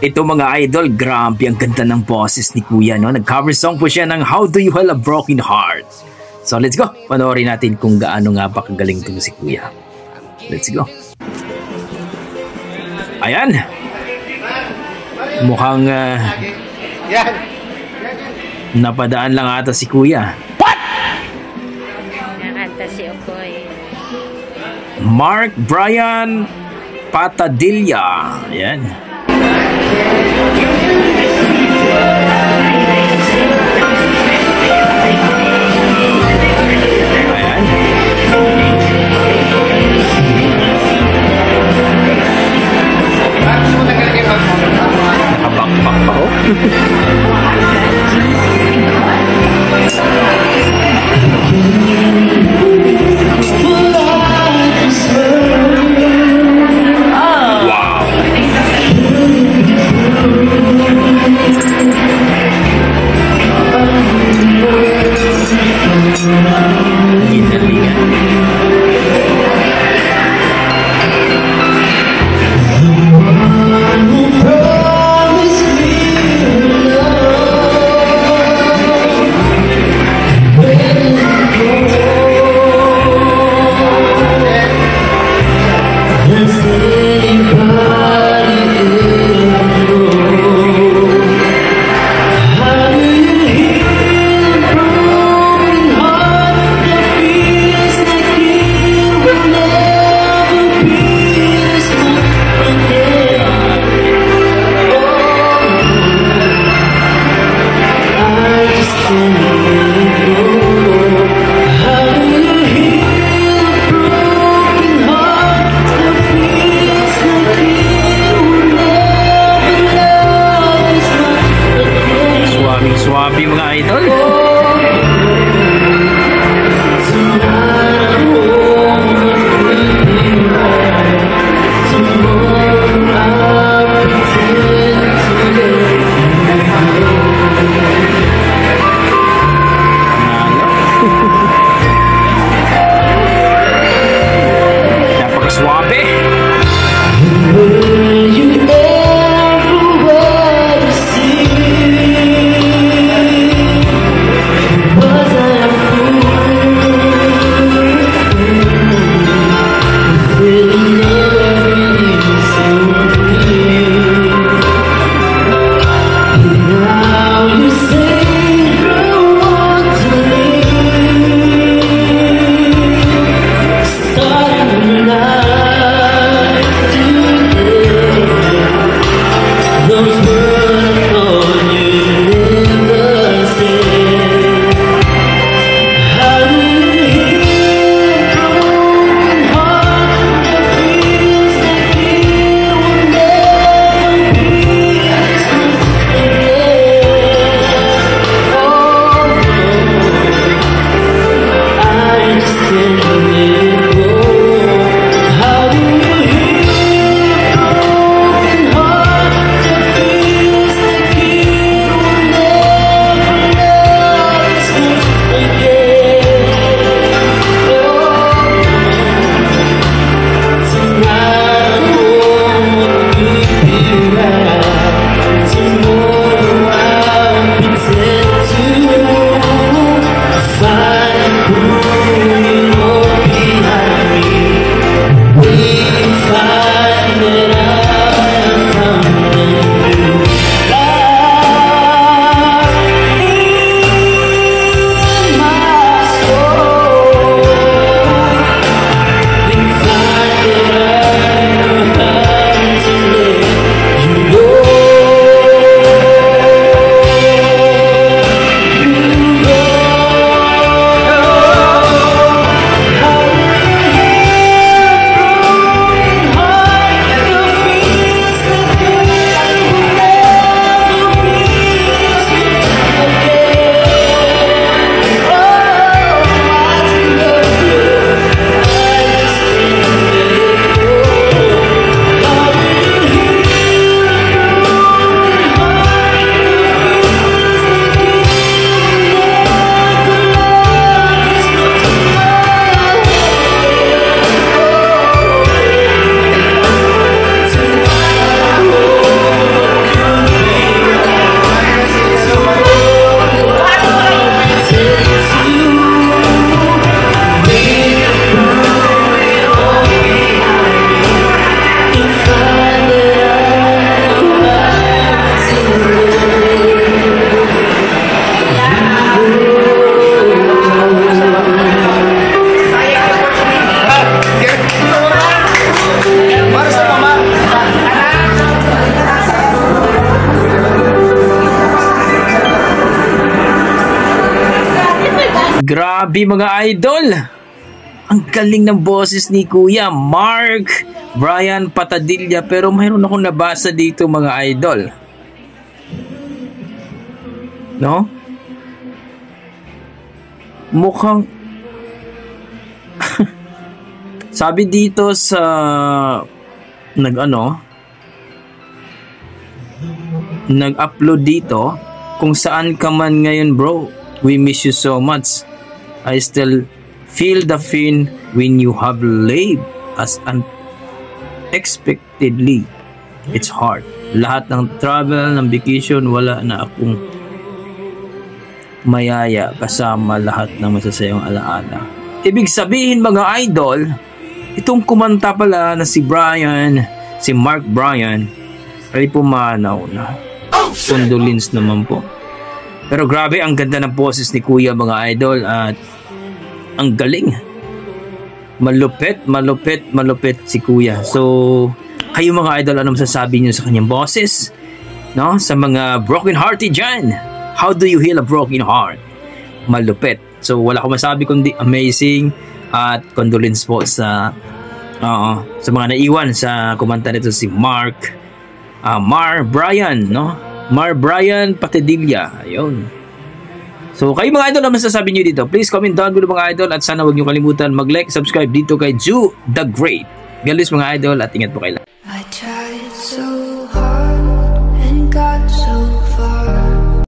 Ito mga idol, grabe ang ganda ng boses ni Kuya, no? Nag-cover song po siya ng How Do You Heal a Broken Heart. So let's go, panoorin natin kung gaano nga ba kagaling itong si Kuya. Let's go. Ayan. Mukhang napadaan lang ata si Kuya. What? Nakanta si Okoy. Mark Brian Patadilla. Ayan. Nakabakbak pa ko. Swabe mga idol. Napaka-swabe. Grabe mga idol! Ang galing ng boses ni Kuya Mark Brian Patadilla, pero mayroon akong nabasa dito mga idol. No? Mukhang sabi dito sa nag-upload dito, kung saan ka man ngayon bro, we miss you so much. I still feel the pain when you have lived as unexpectedly. It's hard. Lahat ng travel, ng vacation, wala na akong mayaya kasama lahat ng masasayang alaala. Ibig sabihin mga idol, itong kumanta pala na si Mark Brian, ay pumanaw na. Condolence naman po. Pero grabe, ang ganda ng boses ni Kuya mga idol, at ang galing. Malupit si Kuya. So, kayo mga idol, ano masasabi niyo sa kanyang boses? No? Sa mga broken hearted dyan, how do you heal a broken heart? Malupit. So, wala akong masabi kundi amazing, at condolence po sa mga naiwan sa kumanta nito si Mar Brian, no? Mar Brian Patadilla. Ayun. So, kayo mga idol, ano masasabi nyo dito? Please comment down below mga idol, at sana huwag nyo kalimutan mag-like, subscribe dito kay Ju the Great. God bless mga idol, at ingat po kayo. I tried so hard and got so